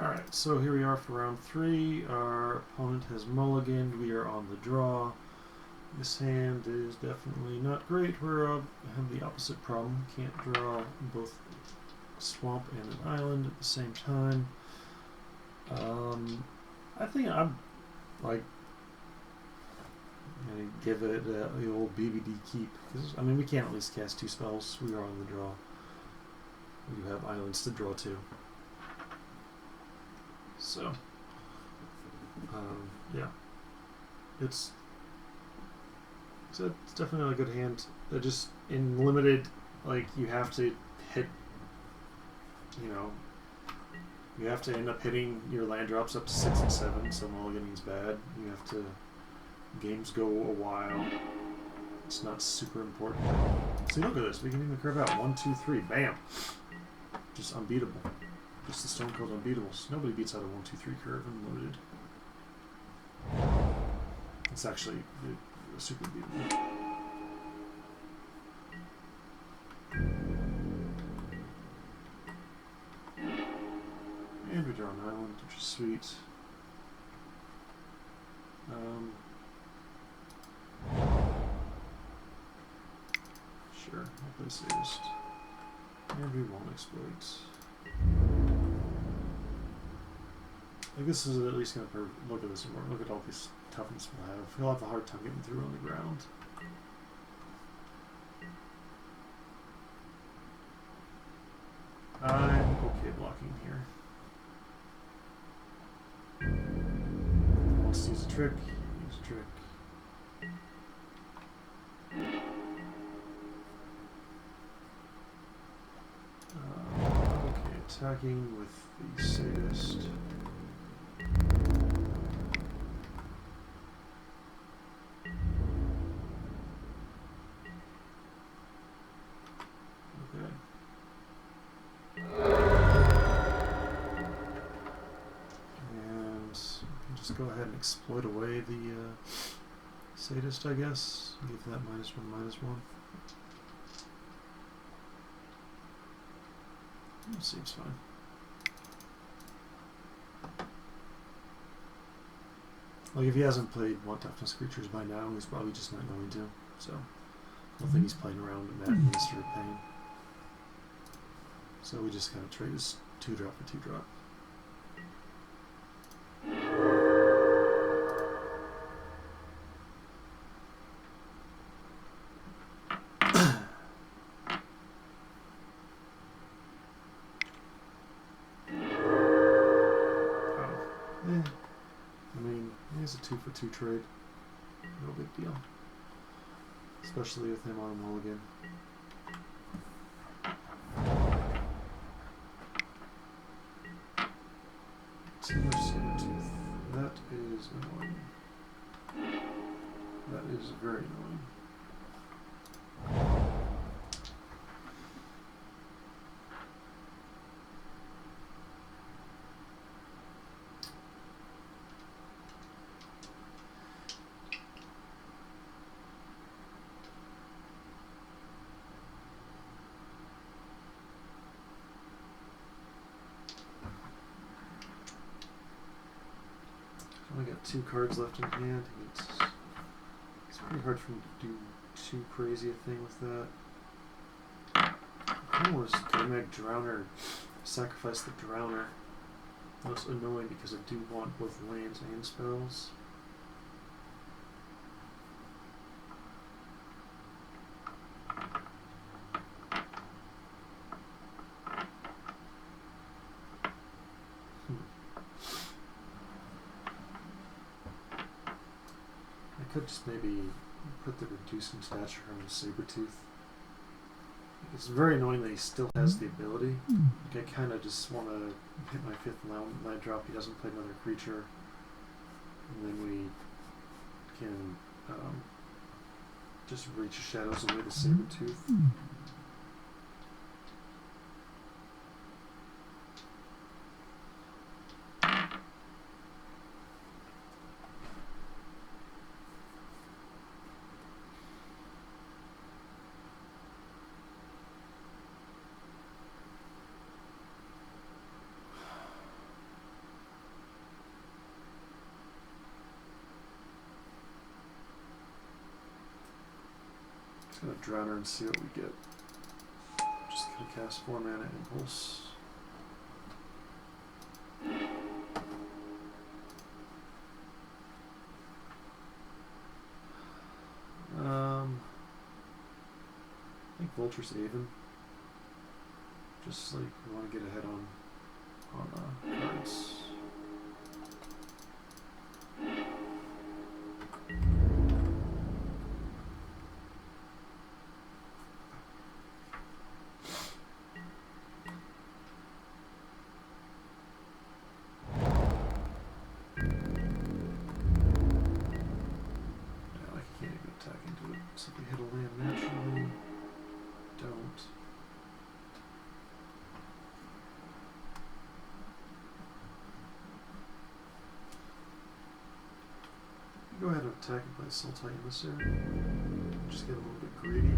Alright, so here we are for round 3. Our opponent has mulliganed. We are on the draw. This hand is definitely not great. We have the opposite problem. Can't draw both a swamp and an island at the same time. I think I'm like gonna give it the old BBD keep, because I mean we can at least cast 2 spells. We are on the draw. We do have islands to draw to. So, yeah, it's definitely not a good hand. Just in limited, like you have to hit, you have to end up hitting your land drops up to 6 and 7. So mulliganing's bad. You have to games go a while. It's not super important. See, look at this. We can even curve out 1, 2, 3. Bam, just unbeatable. Just the Stone Cold Unbeatables. Nobody beats out a 1, 2, 3 curve in limited. It's actually super beatable. And we draw an island, which is sweet. Sure, I'll play Sadist. And we won't exploit. I think this is at least going to look at this more. Look at all these toughness we'll have. He'll have a hard time getting through on the ground. I'm okay blocking here. Wants to use a trick. Use a trick. Okay, attacking with the Sadist. Go ahead and exploit away the Sadist, I guess. Give that -1/-1. That seems fine. Like, if he hasn't played 1 toughness creatures by now, he's probably just not going to. So, I don't think he's playing around in that Minister of Pain. So we just kind of trade his 2-drop for 2-drop. It's a 2-for-2 trade. No big deal. Especially with him on a mulligan. Too much Sabertooth. That is annoying. That is very annoying. I got 2 cards left in hand. It's pretty hard for me to do too crazy a thing with that. I kind of want to make Drowner, sacrifice the Drowner. That's annoying because I do want both lands and spells. I could just maybe put the reducing stature on the Sabertooth. It's very annoying that he still has the ability. Like, I kind of just want to hit my 5th land drop. He doesn't play another creature. And then we can just reach shadows away the Sabertooth. Just gonna drown her and see what we get. Just gonna cast 4 mana impulse. I think Vulture's Haven. Just like we want to get ahead on cards. So if we hit a land naturally, don't. Go ahead and attack and play Sultai Emissary. Just get a little bit greedy.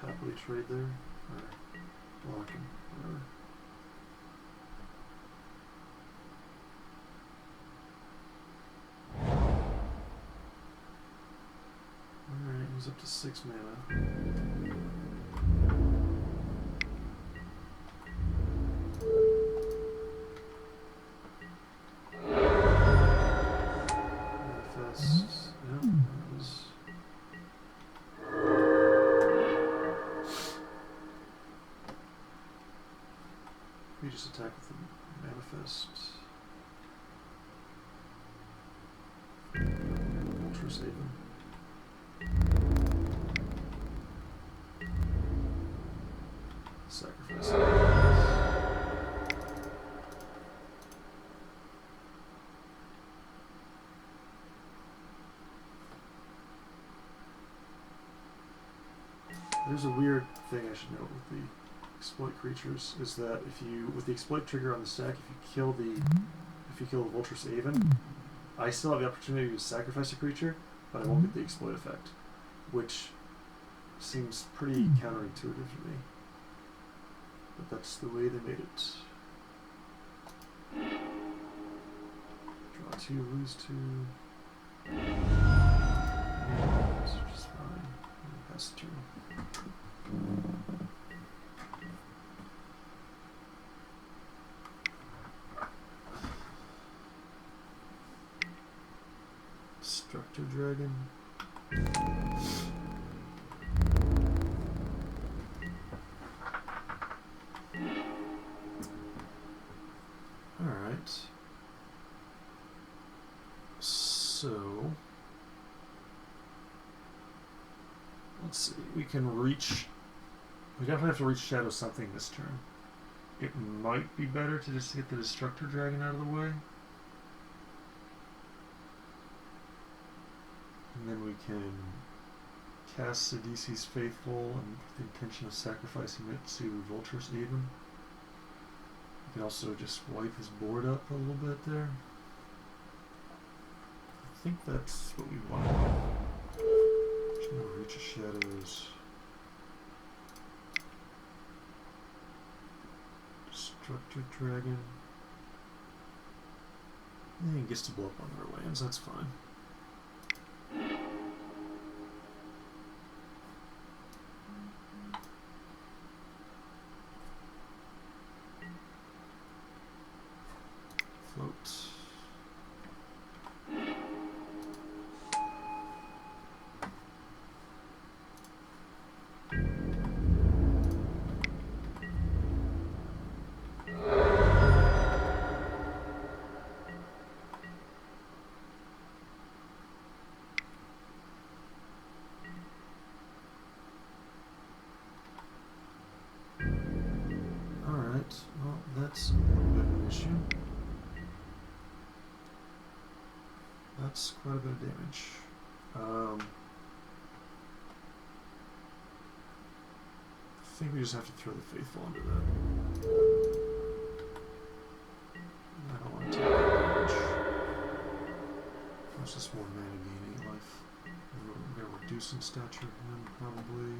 Happily trade there. Blocking, whatever. Alright, he's up to 6 mana. Manifest. Yep, that was. We just attack with the manifest. Ultra save him. Sacrifice. There's a weird thing I should note with the exploit creatures is that if you, with the exploit trigger on the stack, if you kill the Vulture's Haven, I still have the opportunity to sacrifice a creature, but I won't get the exploit effect, which seems pretty counterintuitive to me. But that's the way they made it. Draw 2, lose 2. That's just fine. Pass the turn. Destructor Dragon. Alright. So let's see. We can reach. We definitely have to reach Shadow something this turn. It might be better to just get the Destructor Dragon out of the way. And then we can cast Sidisi's Faithful and with the intention of sacrificing it to Vulture's Haven. We can also just wipe his board up a little bit there. I think that's what we want. Just gonna reach the shadows. Destructor Dragon. And he gets to blow up one of our lands, that's fine. Float. Well, that's a little bit of an issue. That's quite a bit of damage. I think we just have to throw the Faithful under that. I don't want to take that damage. That's just more mana gaining life. We're going to reduce in stature him, probably.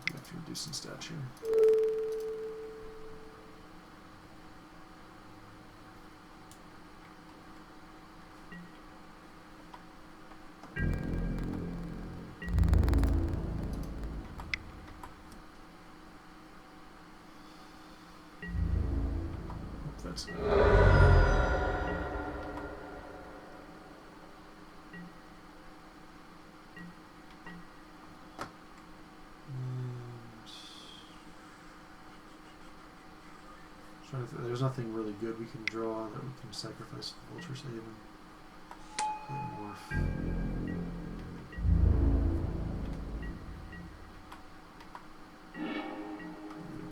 You have to reduce in stature. That's there's nothing really good we can draw that we can sacrifice the Vulture Saving. Morph.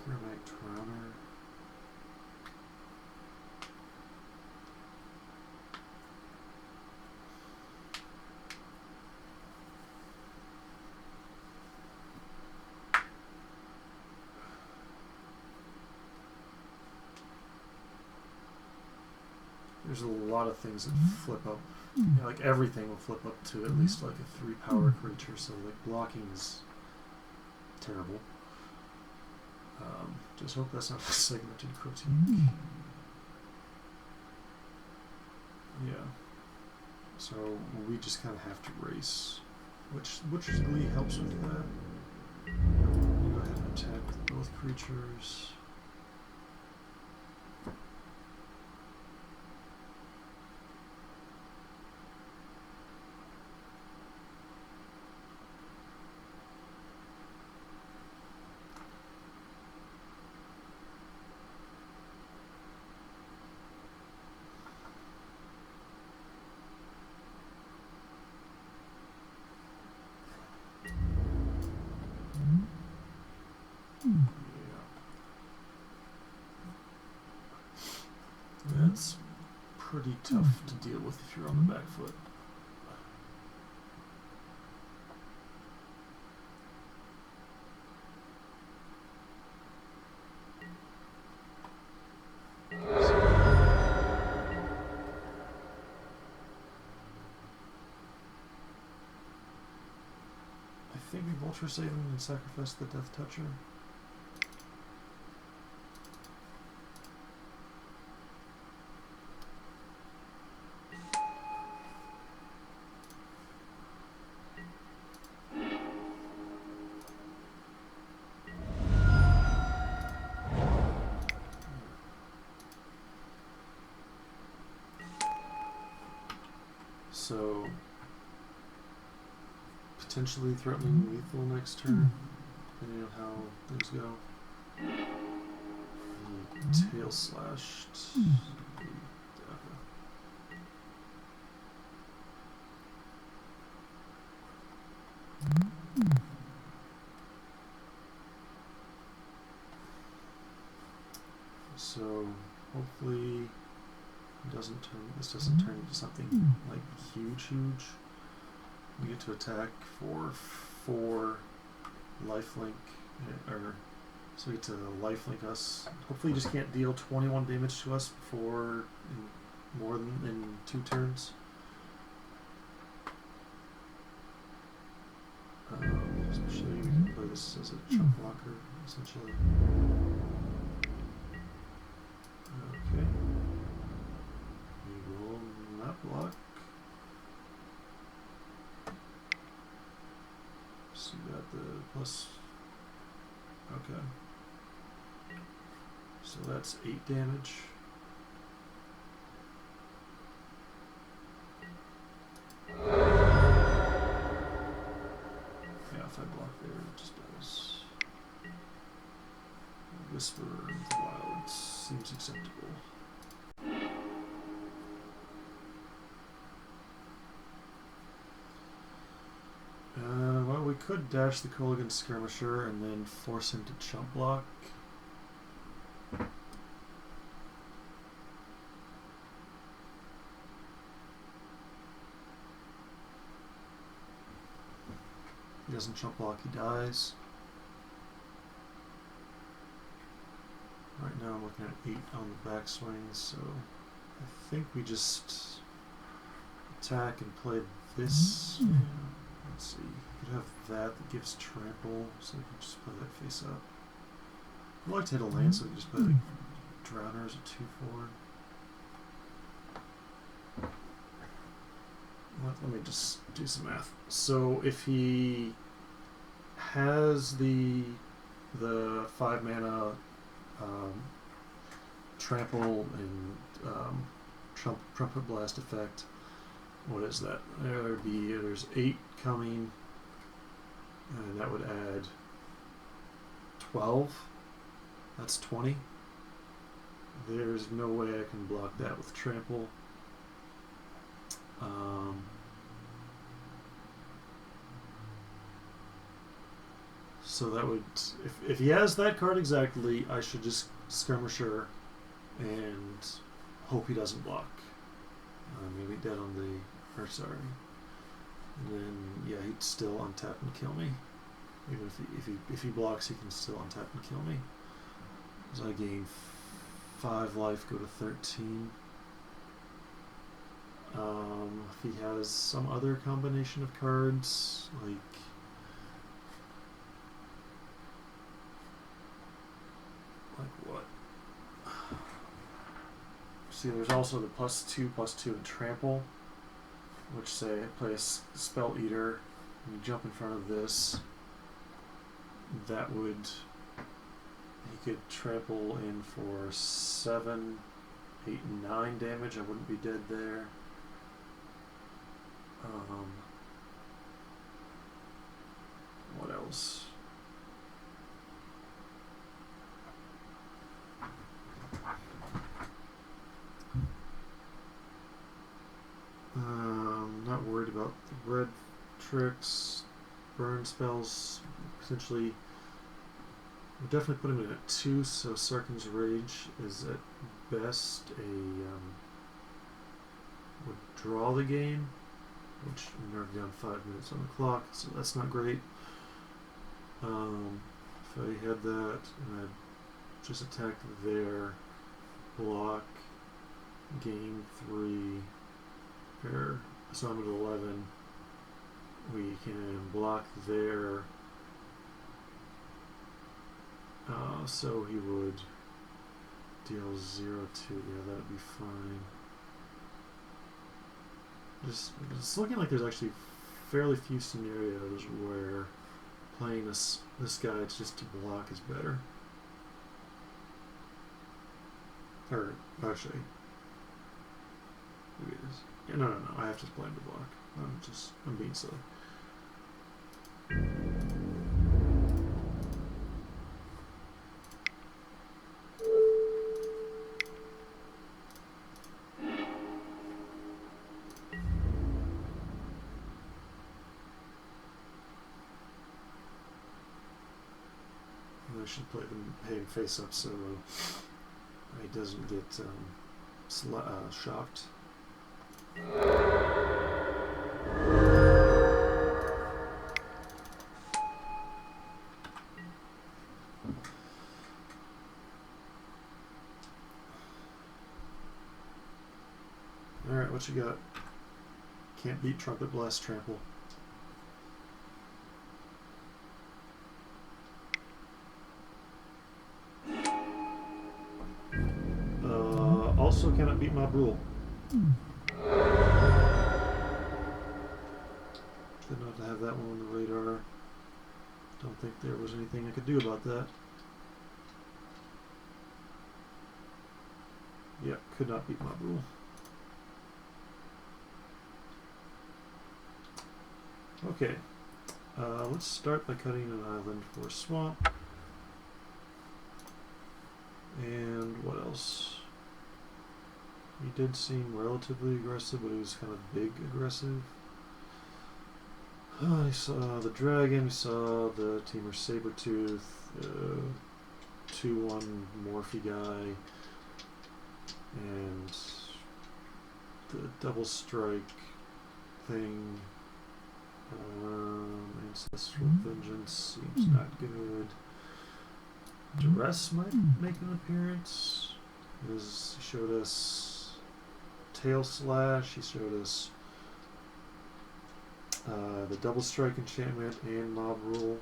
Grimag Trowner. There's a lot of things that flip up. You know, like everything will flip up to at least like a 3-power creature, so like blocking is terrible. Just hope that's not a segmented critique. Yeah. So we just kind of have to race, which Glee helps with that. You go ahead and attack with both creatures. That's pretty tough to deal with if you're on the back foot. I think we Vulture Saving and sacrifice the Death Toucher. So, potentially threatening lethal next turn, depending on how things go. Tail slashed. So, hopefully this doesn't turn into something like huge. We get to attack for 4 lifelink, so we get to lifelink us. Hopefully, you just can't deal 21 damage to us before more than in 2 turns. Especially we can play this as a chunk blocker, essentially. Okay. We will not block. So you got the plus. Okay. So that's 8 damage. Yeah, if I block there, it just does. Whisper of the Wild seems acceptable. Well, we could dash the Kooligan Skirmisher and then force him to chump block. He doesn't chump block, he dies. Right now I'm looking at 8 on the backswing, so I think we just attack and play this. Yeah. Let's see. You could have that gives trample, so you can just play that face up. I'd like to hit a land, so we can just play like Drowner as a 2/4. Let me just do some math. So if he has the 5 mana trample and trumpet blast effect, what is that? There's 8 coming, and that would add 12. That's 20. There's no way I can block that with trample. So that would, if he has that card exactly, I should just skirmisher and hope he doesn't block. Maybe dead on the, or sorry. And then yeah, he'd still untap and kill me. Even if he blocks, he can still untap and kill me. So I gain 5 life, go to 13. If he has some other combination of cards, like what? See, there's also the +2/+2 and trample, which say I play a Spell Eater, and you jump in front of this. That would, he could trample in for 7, 8, and 9 damage. I wouldn't be dead there. What else? Not worried about the red tricks, burn spells. Potentially, we'll definitely put him in at 2. So Sarkhan's Rage is at best would draw the game, which I'm already down 5 minutes on the clock, so that's not great. If I had that and I'd just attack there, block, gain 3, so I'm at 11. We can block there, so he would deal 0/2. Yeah, that'd be fine. It's looking like there's actually fairly few scenarios where playing this guy just to block is better. Or actually, maybe it is. Yeah, no. I have to play him to block. I'm being silly. I should play him face up so he doesn't get shocked. Alright, what you got? Can't beat Trumpet Blast Trample. Also cannot beat Mob Rule. Did not have that one on the radar. Don't think there was anything I could do about that. Yeah, could not beat Mob Rule. Okay, let's start by cutting an island for swamp. And what else? He did seem relatively aggressive, but he was kind of big aggressive. I saw the dragon, we saw the Tamer Sabertooth, 2/1 Morphe guy, and the double strike thing. Ancestral Vengeance seems not good. Duress might make an appearance. He showed us Tail Slash, he showed us The double strike enchantment and mob rule.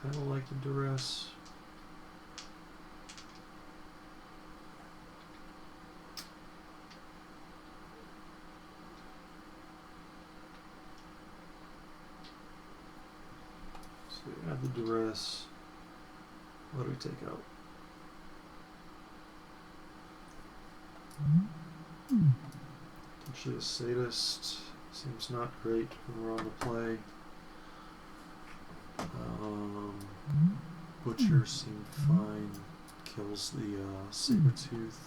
Kind of like the duress. So we add the duress. What do we take out? Potentially a sadist. Seems not great when we're on the play. Butcher seemed fine. Kills the saber-tooth.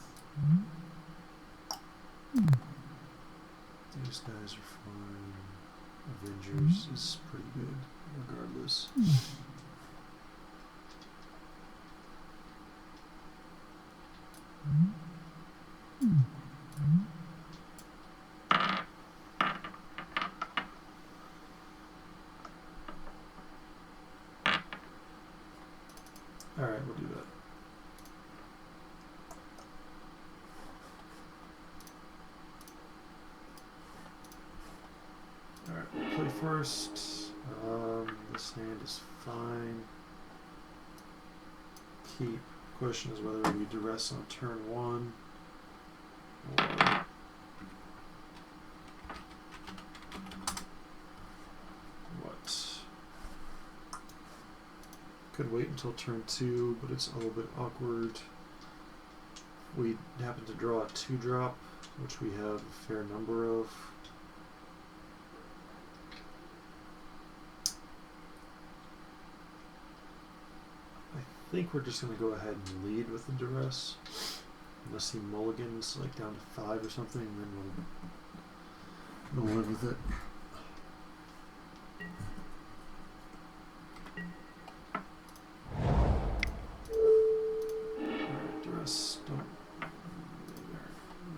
These guys are fine. Avengers is pretty good regardless. Alright, we'll do that. Alright, we'll play first. This hand is fine. Keep. Question is whether we duress on turn 1 or what. Could wait until turn 2, but it's a little bit awkward. We happen to draw a 2-drop, which we have a fair number of. I think we're just going to go ahead and lead with the duress, unless he mulligans like down to 5 or something, and then we'll live with it. Alright, duress, don't.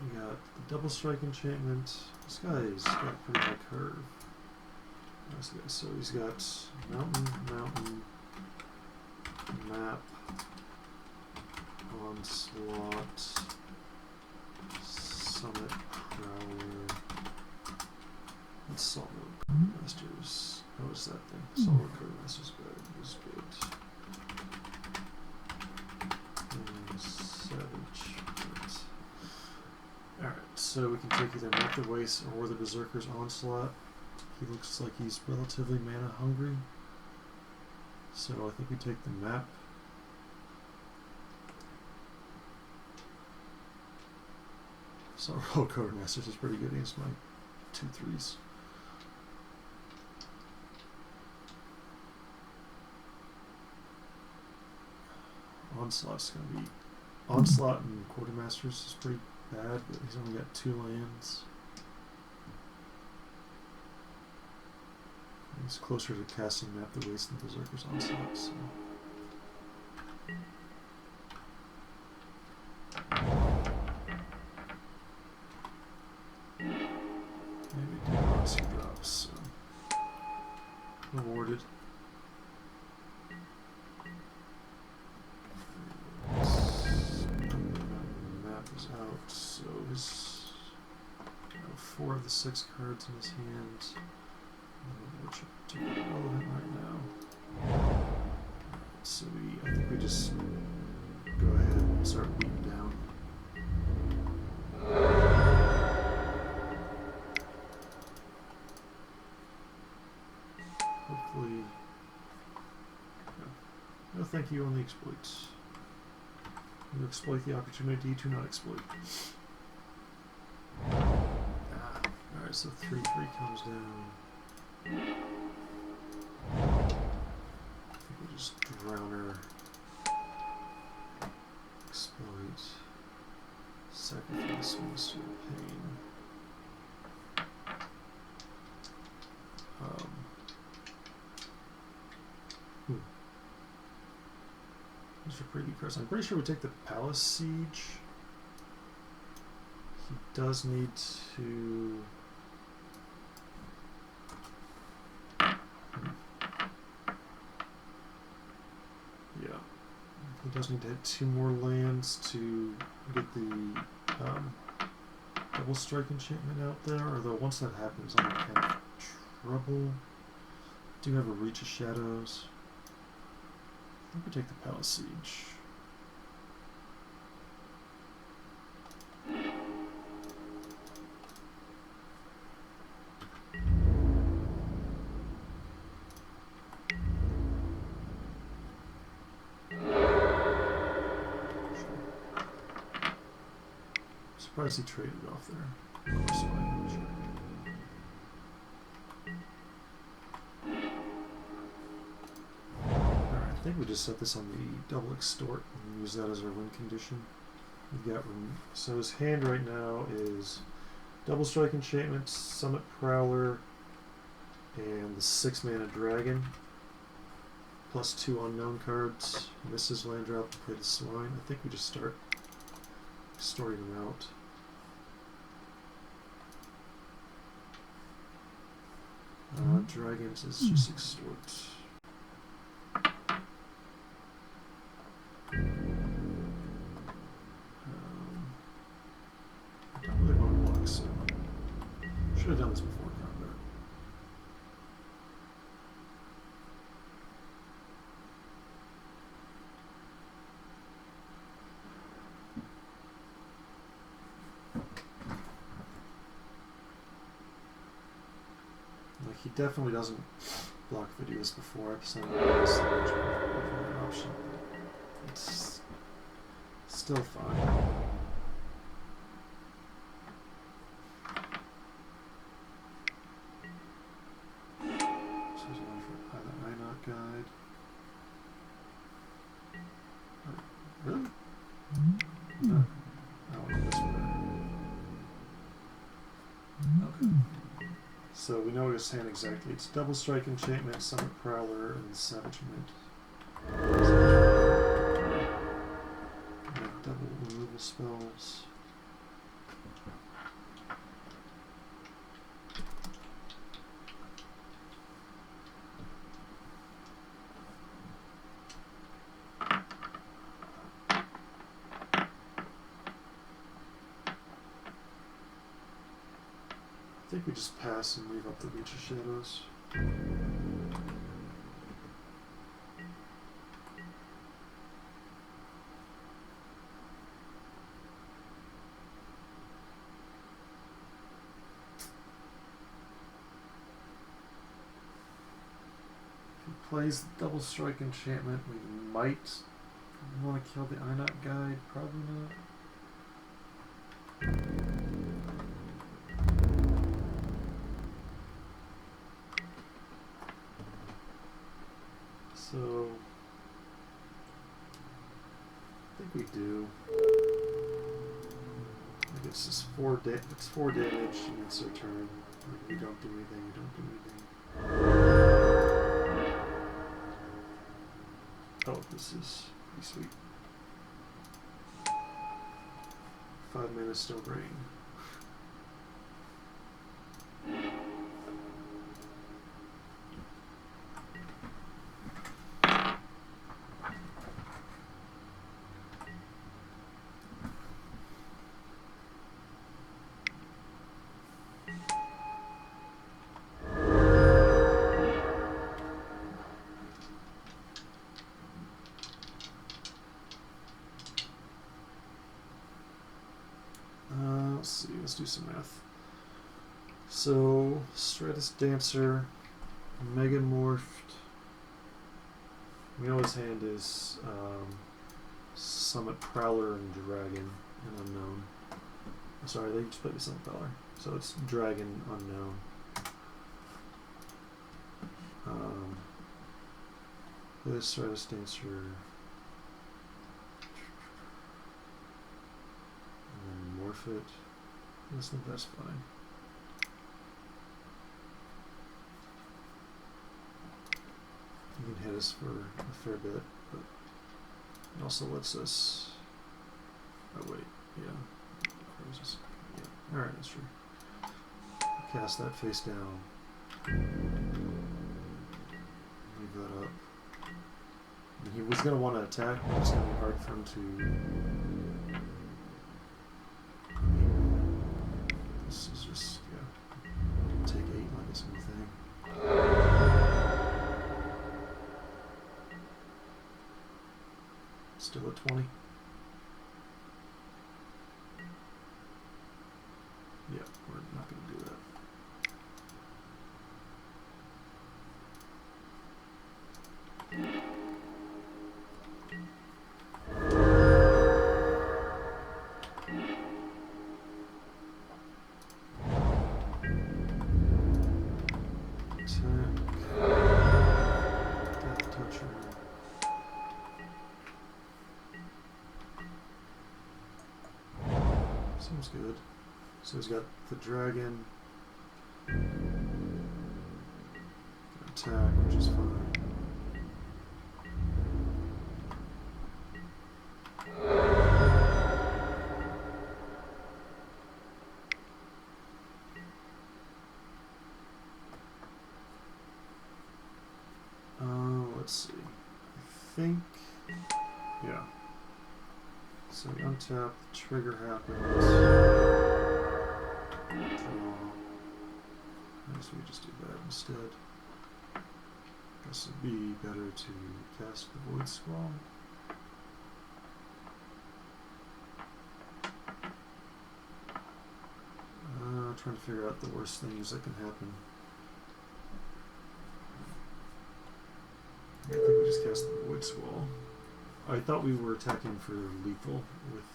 We got the double strike enchantment. This guy's got a pretty high curve. So he's got mountain, map, onslaught, summit, prowler, and salt masters. How was that thing? Salt masters was good. And savage. Alright, so we can take either Map the Waste or the Berserker's Onslaught. He looks like he's relatively mana hungry. So I think we take the map. So Roll Quartermasters is pretty good against my 2/3s. Onslaught's gonna be Onslaught and Quartermasters is pretty bad, but he's only got 2 lands. He's closer to casting Map the Waste than Berserker's Onslaught, so. Maybe do Roxy drops, so. Rewarded. Map is out, so his 4 of the 6 cards in his hand. Which are particularly relevant right now. So I think we just go ahead and start beating down. Hopefully, no thank you on the exploits. You exploit the opportunity to not exploit. Alright, so 3/3 comes down. I think we'll just Drowner, exploit, sacrifice Minister of Pain. These are pretty good cards. I'm pretty sure we take the Palace Siege. He does need to. He does need to hit 2 more lands to get the double strike enchantment out there, although once that happens I'm in kind of trouble. Do have a Reach of Shadows. I think we take the Palace Siege. Surprised he traded off there. Of course, fine. Sure. Alright, I think we just set this on the double extort and use that as our win condition. We've got so his hand right now is double strike enchantment, Summit Prowler, and the 6-mana dragon. Plus 2 unknown cards. Misses land drop to play the swine. I think we just start extorting them out. Dragons is just extort. I don't really want to block, so should have done this before combat. Like, he definitely doesn't block if I do this before. I send this option. It's still fine. So there's one for the INOT guide. Oh, really? No. Oh, this one. Okay. So we know his hand exactly. It's double strike enchantment, Summit Prowler, and Savage Mint. And double removal spells. I think we just pass and leave up the Reach of Shadows. If he plays double strike enchantment, we might want to kill the INOT guide, probably not. So I think we do. I guess it's 4 damage and it's our turn. We don't do anything, we don't do anything. Oh, this is pretty sweet. 5 mana Stone Rain. Let's do some math. So, Stratus Dancer, Megamorphed. We know his hand is Summit Prowler and Dragon and Unknown. Sorry, they just played the Summit Prowler. So it's Dragon, Unknown. This Stratus Dancer. And then Morph it. I think that's fine. You can hit us for a fair bit, but it also lets us. Oh wait, yeah. Yeah. All right, that's true. Cast that face down. Leave that up. And he was gonna want to attack, but it's gonna be hard for him to. Still at 20. Yeah, we're not going to do that. Seems good. So he's got the dragon. Attack, which is fine. Let's see. I think, yeah. So we untap, the trigger happens. Draw. I guess we just do that instead. Guess it'd be better to cast the Void Squall. Trying to figure out the worst things that can happen. I think we just cast the Void Squall. I thought we were attacking for lethal with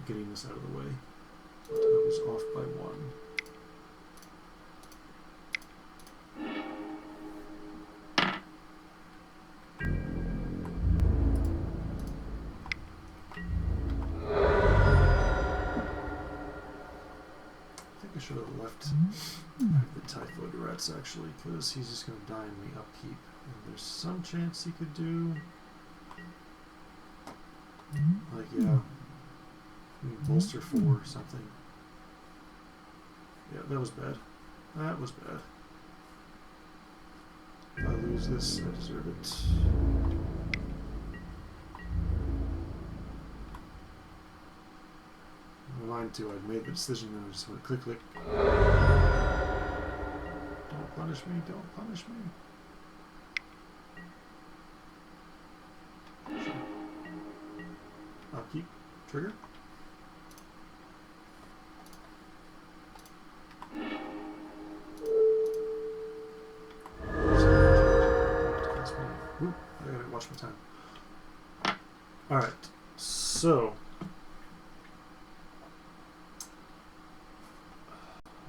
getting this out of the way. But I was off by 1. I think I should have left the Typhoid Rats actually, because he's just going to die in the upkeep. And there's some chance he could do, like, yeah, bolster 4 or something. Yeah, that was bad. That was bad. If I lose this, I deserve it. Mind too, I'd made the decision and I just went click, click. Don't punish me, don't punish me. Sure. Upkeep, trigger. Ooh, I gotta watch my time. Alright, so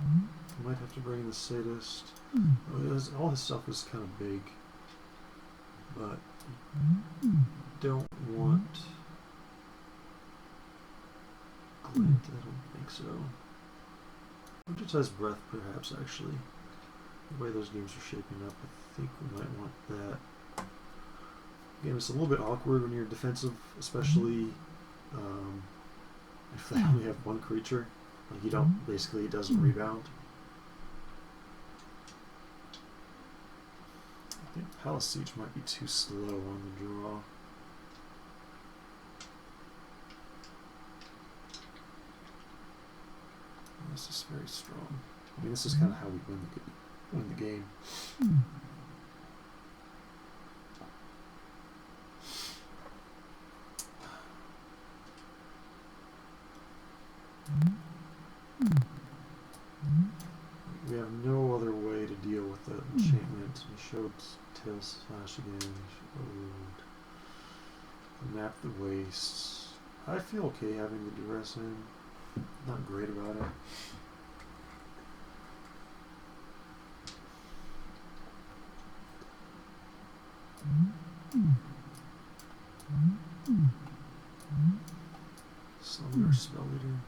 I might have to bring the Sadist. All his stuff is kind of big, but don't want Glint, I don't think so. Digitize Breath, perhaps, actually. The way those games are shaping up, I think we might want that. Again, it's a little bit awkward when you're defensive, especially if they only have 1 creature. Like, you don't, basically, it doesn't rebound. I think Palace Siege might be too slow on the draw. This is very strong. I mean, this is kind of how we win the game. We have no other way to deal with that enchantment. We showed Tail Slash again. Showed Map the Wastes. I feel okay having the Duress in. Not great about it. Slumber Spell Leader.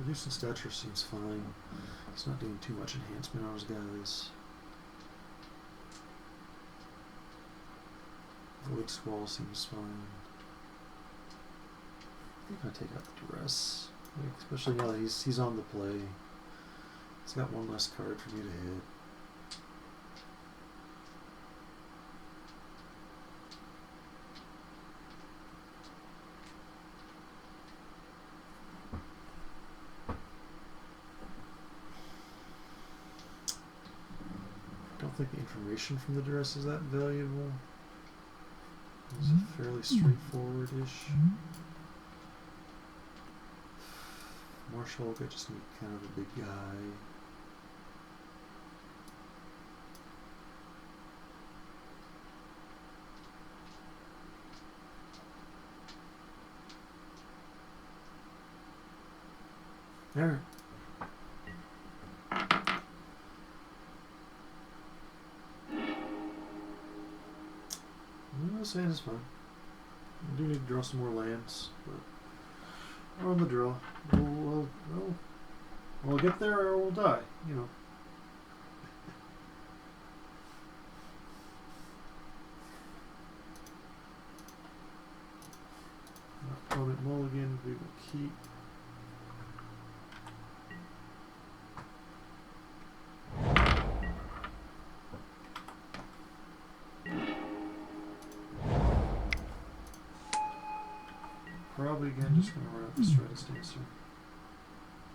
Reducing Stature seems fine. It's not doing too much enhancement on those guys. Void Squall seems fine. I think I'll take out the Duress. Like, especially now that he's on the play. He's got 1 less card for me to hit. I don't think the information from the Duress is that valuable. It's a fairly straightforward-ish. Marshal, I just need kind of a big guy. Alright. No, sand is fine. We do need to draw some more lands, but we're on the draw. We'll get there or we'll die, you know. Opponent mulligan, we will keep. Probably again just going to run out the Stratus Dancer.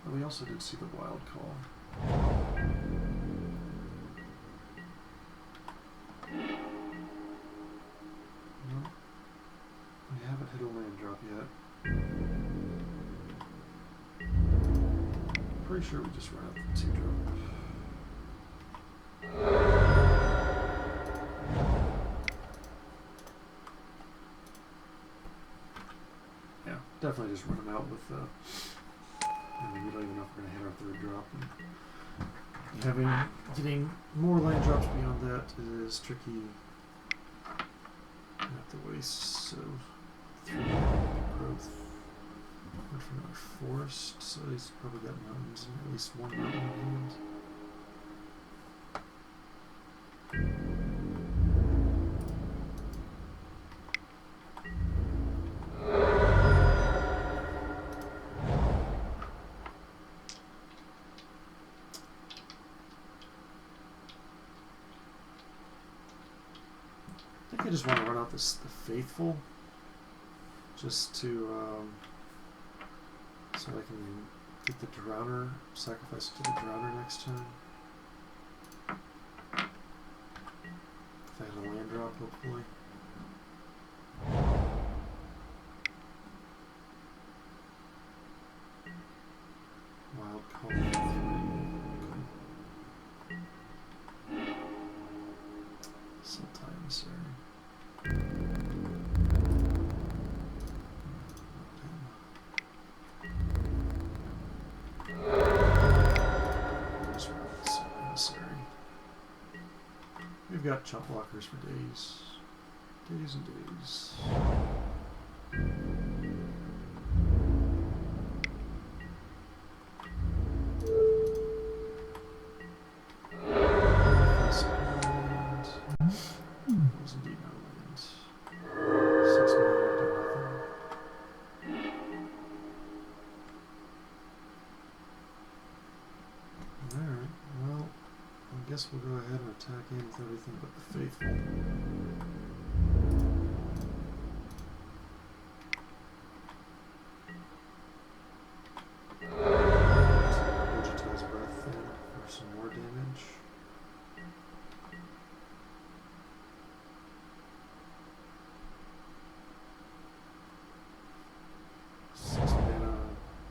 But we also did see the Wild Call. No, we haven't hit a land drop yet. Pretty sure we just ran out the 2-drop. Definitely just run them out with, I mean, we don't even know if we're going to hit our 3rd drop. And getting more land drops beyond that is tricky. Not to waste, so 3 growth. Went for another forest, so he's probably got mountains and at least 1 mountain in hand. I just want to run out the Faithful, just to, so I can get the Drowner, sacrifice it to the Drowner next time. If I had a land drop, hopefully. Wild Call 3. Sometimes, sorry. We've got chump blockers for days. Days and days. Was indeed no land. 6 million do nothing. Alright, well, I guess we'll go ahead and attack in with everything but the Faithful. Vegetize Breath in for some more damage.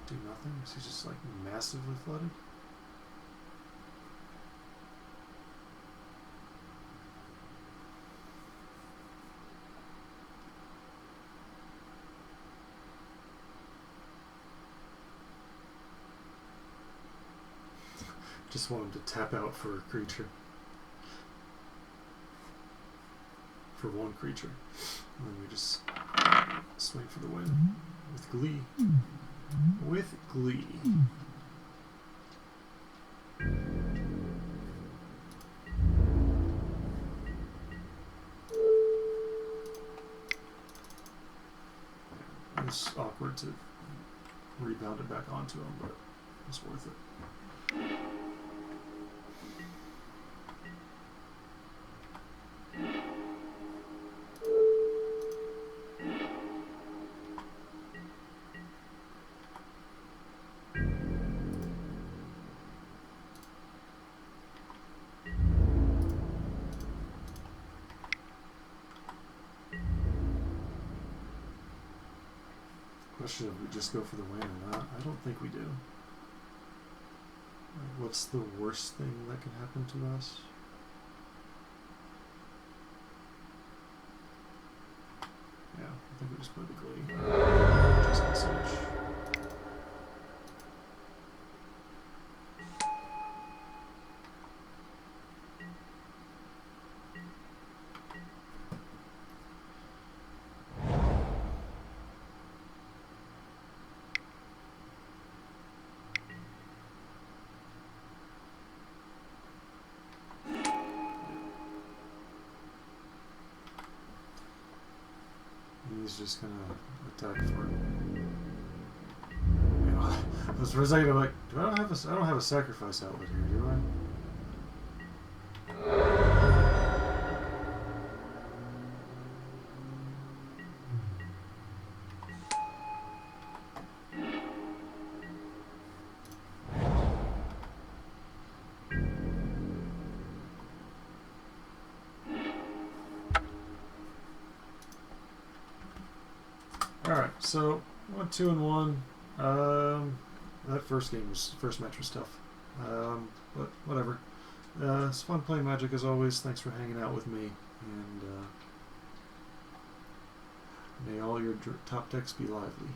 Do nothing? Is he just like massively flooded? Just want him to tap out for a creature. For one creature. And then we just swing for the win. With glee. With glee. It's awkward to rebound it back onto him, but it's worth it. question of we just go for the win or not. I don't think we do. Like, what's the worst thing that can happen to us? Yeah, I think we just play the Glee. Just message. He's just gonna attack for it. You know, for a second I'm like, I don't have a sacrifice outlet here, do I? Alright, so 1-2-1. That first match was tough. But whatever. It's fun playing Magic as always. Thanks for hanging out with me. And may all your top decks be lively.